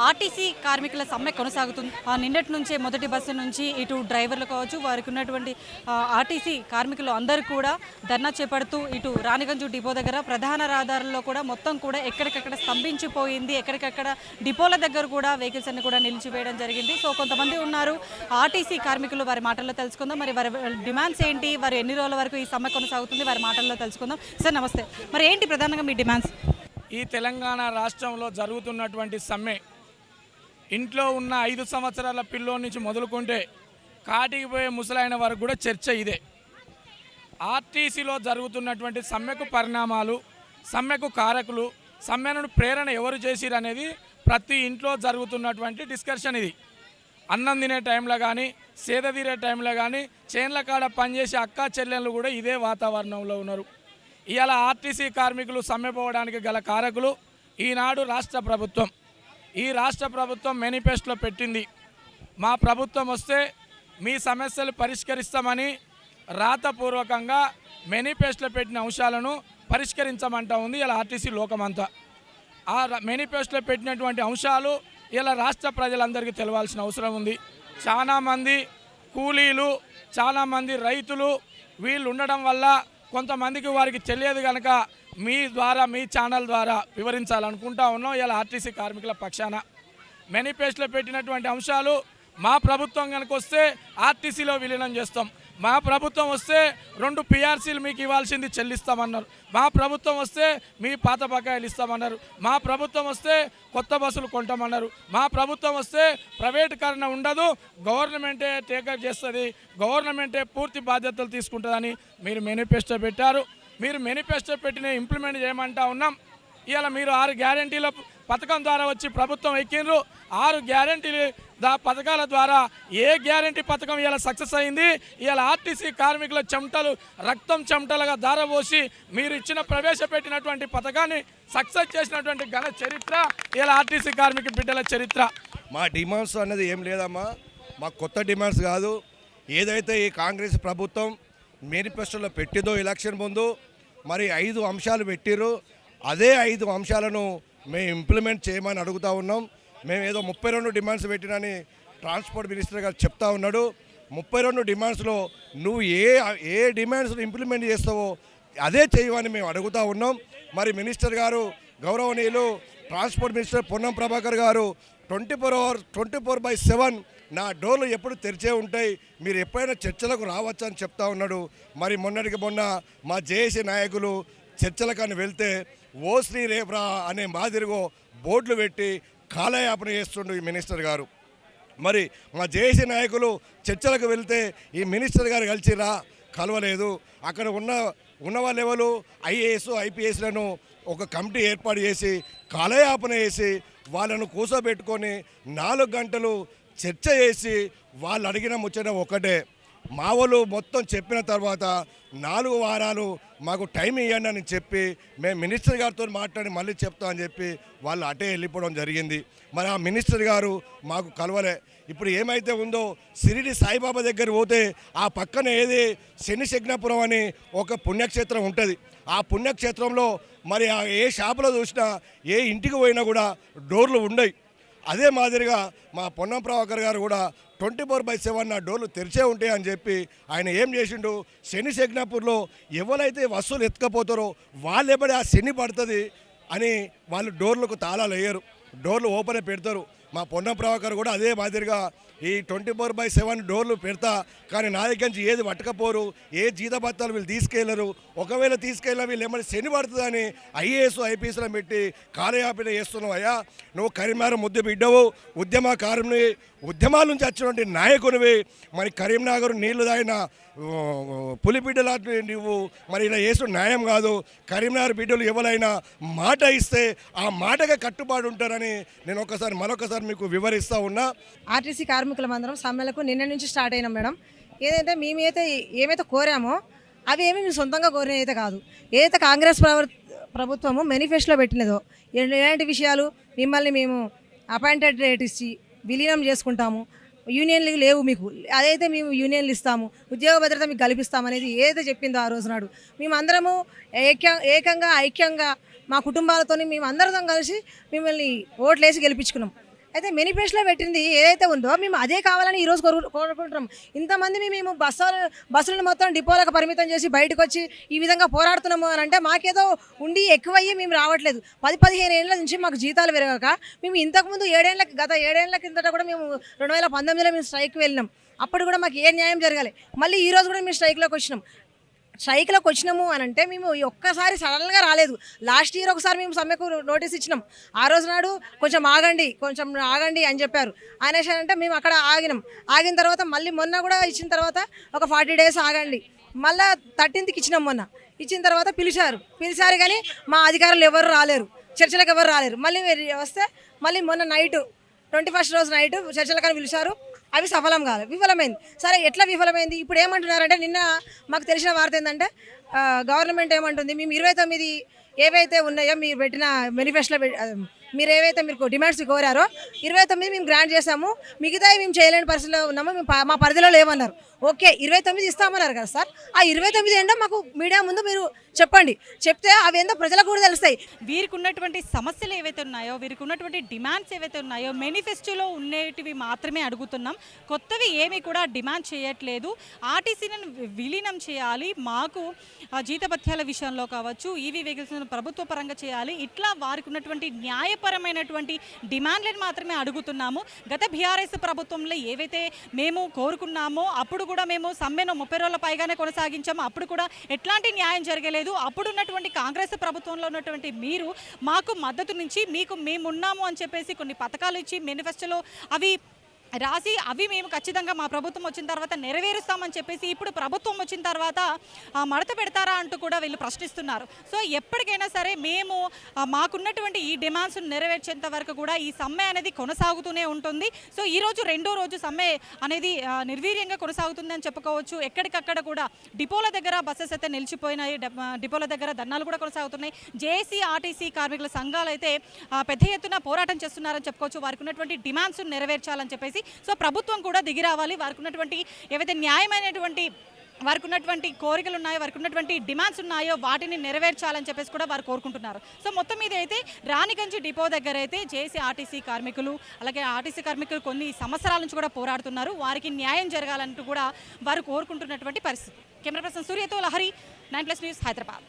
RTC కార్మికుల సమ్మె కొనసాగుతుంది. నిన్నటి నుంచే మొదటి బస్సు నుంచి ఇటు డ్రైవర్లు కావచ్చు, వారికి ఉన్నటువంటి ఆర్టీసీ కార్మికులు అందరూ కూడా ధర్నా చేపడుతూ ఇటు రాణిగంజ్ డిపో దగ్గర ప్రధాన రహదారుల్లో కూడా మొత్తం కూడా ఎక్కడికక్కడ స్తంభించిపోయింది. ఎక్కడికక్కడ డిపోల దగ్గర కూడా వెహికల్స్ అన్ని కూడా నిలిచివేయడం జరిగింది. సో కొంతమంది ఉన్నారు ఆర్టీసీ కార్మికులు, వారి మాటల్లో తెలుసుకుందాం. మరి వారి డిమాండ్స్ ఏంటి, వారు ఎన్ని రోజుల వరకు ఈ సమ్మె కొనసాగుతుంది, వారి మాటల్లో తెలుసుకుందాం. సార్ నమస్తే. మరి ఏంటి ప్రధానంగా మీ డిమాండ్స్? ఈ తెలంగాణ రాష్ట్రంలో జరుగుతున్నటువంటి సమ్మె ఇంట్లో ఉన్న 5 సంవత్సరాల పిల్లోడి నుంచి మొదలుకుంటే కాటికి పోయే ముసలైన వరకు కూడా చర్చ ఇదే. ఆర్టీసీలో జరుగుతున్నటువంటి సమ్మెకు పరిణామాలు, సమ్మెకు కారకులు, సమ్మెను ప్రేరణ ఎవరు చేసిరు అనేది ప్రతి ఇంట్లో జరుగుతున్నటువంటి డిస్కషన్ ఇది. అన్నం తినే టైంలో కానీ, సేద తీరే టైంలో కానీ, చేన్ల కాడ పనిచేసే అక్కా చెల్లెళ్ళు కూడా ఇదే వాతావరణంలో ఉన్నారు. ఇవాళ ఆర్టీసీ కార్మికులు సమ్మెపోవడానికి గల కారకులు ఈనాడు రాష్ట్ర ప్రభుత్వం. ఈ రాష్ట్ర ప్రభుత్వం మేనిఫెస్టోలో పెట్టింది, మా ప్రభుత్వం వస్తే మీ సమస్యలు పరిష్కరిస్తామని రాతపూర్వకంగా మేనిఫెస్టోలో పెట్టిన అంశాలను పరిష్కరించమంటా ఉంది ఇలా ఆర్టీసీ లోకమంతా. ఆ మేనిఫెస్టోలో పెట్టినటువంటి అంశాలు ఇలా రాష్ట్ర ప్రజలందరికీ తెలవాల్సిన అవసరం ఉంది. చాలామంది కూలీలు, చాలామంది రైతులు వీళ్ళు ఉండడం వల్ల కొంతమందికి వారికి తెలియదు కనుక మీ ద్వారా, మీ ఛానల్ ద్వారా వివరించాలనుకుంటా ఉన్నాం. ఇలా ఆర్టీసీ కార్మికుల పక్షాన మేనిఫెస్టోలో పెట్టినటువంటి అంశాలు మా ప్రభుత్వం కనుక వస్తే ఆర్టీసీలో విలీనం చేస్తాం, మా ప్రభుత్వం వస్తే 2 PRCలు మీకు ఇవ్వాల్సింది చెల్లిస్తామన్నారు, మా ప్రభుత్వం వస్తే మీ పాత బకాయిలు ఇస్తామన్నారు, మా ప్రభుత్వం వస్తే కొత్త బస్సులు కొంటామన్నారు, మా ప్రభుత్వం వస్తే ప్రైవేటీకరణ ఉండదు, గవర్నమెంటే టేకప్ చేస్తుంది, గవర్నమెంటే పూర్తి బాధ్యతలు తీసుకుంటుందని మీరు మేనిఫెస్టో పెట్టారు. మీరు మేనిఫెస్టో పెట్టిన ఇంప్లిమెంట్ చేయమంటా ఉన్నాం. ఇవాళ మీరు 6 గ్యారంటీల పథకం ద్వారా వచ్చి ప్రభుత్వం ఎక్కిండ్రు. 6 గ్యారంటీలు పథకాల ద్వారా ఏ గ్యారంటీ పథకం ఇలా సక్సెస్ అయింది? ఇవాళ ఆర్టీసీ కార్మికుల చెమటలు రక్తం చెమటలుగా దారపోసి మీరు ఇచ్చిన ప్రవేశపెట్టినటువంటి పథకాన్ని సక్సెస్ చేసినటువంటి ఘన చరిత్ర ఇలా ఆర్టీసీ కార్మిక బిడ్డల చరిత్ర. మా డిమాండ్స్ అన్నది ఏం లేదమ్మా, మా కొత్త డిమాండ్స్ కాదు. ఏదైతే ఈ కాంగ్రెస్ ప్రభుత్వం మేనిఫెస్టోలో పెట్టిందో ఎలక్షన్ ముందు మరి 5 అంశాలు పెట్టిర్రు, అదే 5 అంశాలను మేము ఇంప్లిమెంట్ చేయమని అడుగుతూ ఉన్నాం. మేము ఏదో 32 డిమాండ్స్ పెట్టినని ట్రాన్స్పోర్ట్ మినిస్టర్ గారు చెప్తా ఉన్నాడు. 32 డిమాండ్స్లో నువ్వు ఏ డిమాండ్స్ను ఇంప్లిమెంట్ చేస్తావో అదే చేయమని మేము అడుగుతూ ఉన్నాం. మరి మినిస్టర్ గారు, గౌరవనీయులు ట్రాన్స్పోర్ట్ మినిస్టర్ పొన్నం ప్రభాకర్ గారు 24/7 నా డోర్లు ఎప్పుడు తెరిచే ఉంటాయి, మీరు ఎప్పుడైనా చర్చలకు రావచ్చు అని చెప్తా ఉన్నాడు. మరి మొన్నటికి మొన్న మా జేఏసీ నాయకులు చర్చలకని వెళ్తే ఓ శ్రీ రేప్రా అనే మాదిరిగో బోర్డులు పెట్టి కాలయాపన చేస్తుండు ఈ మినిస్టర్ గారు. మరి మా జేఏసీ నాయకులు చర్చలకు వెళ్తే ఈ మినిస్టర్ గారు కలిసిరా, కలవలేదు. అక్కడ ఉన్న వాళ్ళ ఎవరు IAS IPSలను ఒక కమిటీ ఏర్పాటు చేసి కాలయాపన చేసి వాళ్ళను కూర్చోబెట్టుకొని 4 గంటలు చర్చ చేసి వాళ్ళు అడిగిన ముచ్చట ఒకటే. మా వాళ్ళు మొత్తం చెప్పిన తర్వాత 4 వారాలు మాకు టైం ఇవ్వండి అని చెప్పి మేము మినిస్టర్ గారితో మాట్లాడి మళ్ళీ చెప్తామని చెప్పి వాళ్ళు అటే వెళ్ళిపోవడం జరిగింది. మరి ఆ మినిస్టర్ గారు మాకు కలవలే. ఇప్పుడు ఏమైతే ఉందో షిరిడి సాయిబాబా దగ్గర పోతే ఆ పక్కన ఏది శనిశగ్నపురం అని ఒక పుణ్యక్షేత్రం ఉంటుంది. ఆ పుణ్యక్షేత్రంలో మరి ఏ షాపులో చూసినా, ఏ ఇంటికి పోయినా కూడా డోర్లు ఉండయి. అదే మాదిరిగా మా పొన్నం ప్రభాకర్ గారు కూడా 24/7 నా డోర్లు తెరిచే ఉంటాయి అని చెప్పి ఆయన ఏం చేసిండు, శని శగ్నాపూర్లో ఎవరైతే వస్తువులు ఎత్తుకపోతారో వాళ్ళు ఎప్పుడే ఆ శని పడుతుంది అని వాళ్ళు డోర్లకు తాళాలు వేయరు, డోర్లు ఓపెన్ పెడతారు. మా పొన్నం ప్రభాకర్ కూడా అదే మాదిరిగా ఈ 24/7 డోర్లు పెడతా, కానీ నా దగ్గర నుంచి ఏది పట్టకపోరు, ఏ జీతభత్తాలు వీళ్ళు తీసుకెళ్లరు. ఒకవేళ తీసుకెళ్ళినా వీళ్ళు ఏమైనా శని పడుతుందని IAS IPSలను పెట్టి కాలయాపన చేస్తున్నావు. అయ్యా నువ్వు కరీంనగర్ ముద్దు బిడ్డవు, ఉద్యమకారుని, ఉద్యమాల నుంచి వచ్చినటువంటి నాయకునివి. మరి కరీంనగర్ నీళ్లు తాగిన పులిబిడ్డలాంటి నువ్వు మరి ఇలా చేస్తూ న్యాయం కాదు. కరీంనగర్ బిడ్డలు ఎవరైనా మాట ఇస్తే ఆ మాటగా కట్టుబాటు ఉంటారని నేను మరొకసారి మీకు వివరిస్తూ ఉన్నా. ఆర్టీసీ కార్మికులం అందరం సమ్మెలకు నిన్న నుంచి స్టార్ట్ అయినాం మేడం. ఏదైతే మేమైతే ఏమైతే కోరామో అవి ఏమి మేము సొంతంగా కోరినవి అయితే కాదు. ఏదైతే కాంగ్రెస్ ప్రభుత్వము మేనిఫెస్టోలో పెట్టినదో ఎలాంటి విషయాలు, మిమ్మల్ని మేము అపాయింటెడ్ రేట్ ఇచ్చి విలీనం చేసుకుంటాము, యూనియన్లు లేవు మీకు, అదైతే మేము యూనియన్లు ఇస్తాము, ఉద్యోగ భద్రత మీకు కల్పిస్తామనేది ఏదైతే చెప్పిందో ఆ రోజు నాడు మేమందరము ఐక్యంగా మా కుటుంబాలతో మేము అందరితో కలిసి మిమ్మల్ని ఓట్లేసి గెలిపించుకున్నాం. అయితే మేనిఫెస్టోలో పెట్టింది ఏదైతే ఉందో మేము అదే కావాలని ఈరోజు కోరుకుంటున్నాం. ఇంతమంది మేము బస్సులను మొత్తం డిపోలకు పరిమితం చేసి బయటకు వచ్చి ఈ విధంగా పోరాడుతున్నాము అని అంటే మాకేదో ఉండి ఎక్కువయ్యి మేము రావట్లేదు. 10-15 ఏళ్ళ నుంచి మాకు జీతాలు పెరగక మేము ఇంతకుముందు గత 7 ఏళ్ల కిందట కూడా మేము 2019లో మేము స్ట్రైక్కి వెళ్ళినాం. అప్పుడు కూడా మాకు ఏ న్యాయం జరగాలి. మళ్ళీ ఈరోజు కూడా మేము స్ట్రైక్లోకి వచ్చినాము అని అంటే మేము ఒక్కసారి సడన్గా రాలేదు. లాస్ట్ ఇయర్ ఒకసారి మేము సమ్మెకు నోటీస్ ఇచ్చినాం. ఆ రోజు నాడు కొంచెం ఆగండి అని చెప్పారు. అనేసారంటే మేము అక్కడ ఆగిన తర్వాత మళ్ళీ మొన్న కూడా ఇచ్చిన తర్వాత ఒక 40 days ఆగండి, మళ్ళీ 13th ఇచ్చినాం. మొన్న ఇచ్చిన తర్వాత పిలిచారు కానీ మా అధికారులు ఎవరు రాలేరు, చర్చలకు ఎవరు రాలేరు. మళ్ళీ వస్తే మళ్ళీ మొన్న నైట్ 21st రోజు నైట్ చర్చలకు పిలిచారు. అవి విఫలమైంది. సరే ఎట్లా విఫలమైంది? ఇప్పుడు ఏమంటున్నారంటే నిన్న మాకు తెలిసిన వార్త ఏంటంటే గవర్నమెంట్ ఏమంటుంది, మేము 29 ఏవైతే ఉన్నాయో మీరు పెట్టిన మేనిఫెస్టోలో మీరు ఏవైతే మీరు డిమాండ్స్ కోరారో 29 మేము గ్రాంట్ చేసాము, మిగతావి మేము చేయలేని పరిస్థితిలో ఉన్నాము, మా పరిధిలో లేవన్నారు. ఓకే 29 ఇస్తామన్నారు కదా సార్, ఆ 29 ఏంటో మాకు మీడియా ముందు మీరు చెప్తే అవి ఏందో ప్రజలకు కూడా తెలుస్తాయి. వీరికి ఉన్నటువంటి సమస్యలు ఏవైతే ఉన్నాయో, వీరికి ఉన్నటువంటి డిమాండ్స్ ఏవైతే ఉన్నాయో మేనిఫెస్టోలో ఉండేటివి మాత్రమే అడుగుతున్నాం. కొత్తవి ఏమీ కూడా డిమాండ్ చేయట్లేదు. ఆర్టీసీని విలీనం చేయాలి, మాకు జీతభత్యాల విషయంలో కావచ్చు, ఈవీ వెహికల్స్ ప్రభుత్వ పరంగా చేయాలి, ఇట్లా వారికి ఉన్నటువంటి న్యాయపరమైనటువంటి డిమాండ్లను మాత్రమే అడుగుతున్నాము. గత బీఆర్ఎస్ ప్రభుత్వంలో ఏవైతే మేము కోరుకున్నామో అప్పుడు కూడా మేము సమ్మెను 30 రోజుల పైగానే కొనసాగించాము. అప్పుడు కూడా ఎట్లాంటి న్యాయం జరగలేదు. అప్పుడు ఉన్నటువంటి కాంగ్రెస్ ప్రభుత్వంలో ఉన్నటువంటి మీరు మాకు మద్దతు నుంచి మేమున్నాము అని చెప్పేసి కొన్ని పథకాలు ఇచ్చి మేనిఫెస్టోలో అవి రాసి అవి మేము ఖచ్చితంగా మా ప్రభుత్వం వచ్చిన తర్వాత నెరవేరుస్తామని చెప్పేసి ఇప్పుడు ప్రభుత్వం వచ్చిన తర్వాత మడత పెడతారా అంటూ కూడా వీళ్ళు ప్రశ్నిస్తున్నారు. సో ఎప్పటికైనా సరే మేము మాకున్నటువంటి ఈ డిమాండ్స్ నెరవేర్చేంత వరకు కూడా ఈ సమ్మె అనేది కొనసాగుతూనే ఉంటుంది. సో ఈరోజు రెండో రోజు సమ్మె అనేది నిర్వీర్యంగా కొనసాగుతుంది అని చెప్పుకోవచ్చు. ఎక్కడికక్కడ కూడా డిపోల దగ్గర బస్సెస్ అయితే నిలిచిపోయినాయి, డిపోల దగ్గర ధర్నాలు కూడా కొనసాగుతున్నాయి. జేఏసీ ఆర్టీసీ కార్మికుల సంఘాలు అయితే పెద్ద ఎత్తున పోరాటం చేస్తున్నారని చెప్పుకోవచ్చు. వారికి ఉన్నటువంటి డిమాండ్స్ నెరవేర్చాలని చెప్పేసి. సో ప్రభుత్వం కూడా దిగి రావాలి, వారికి ఉన్నటువంటి ఏవైతే న్యాయమైనటువంటి వారికి ఉన్నటువంటి కోరికలు ఉన్నాయో, వారికి ఉన్నటువంటి డిమాండ్స్ ఉన్నాయో వాటిని నెరవేర్చాలని చెప్పేసి కూడా వారు కోరుకుంటున్నారు. సో మొత్తం మీద అయితే రాణిగంజ్ డిపో దగ్గర అయితే జేఏసీ ఆర్టీసీ కార్మికులు అలాగే ఆర్టీసీ కార్మికులు కొన్ని సంవత్సరాల నుంచి కూడా పోరాడుతున్నారు. వారికి న్యాయం జరగాలంటూ కూడా వారు కోరుకుంటున్నటువంటి పరిస్థితి. కెమెరా పర్సన్ సూర్యతో లహరి, 9+ న్యూస్, హైదరాబాద్.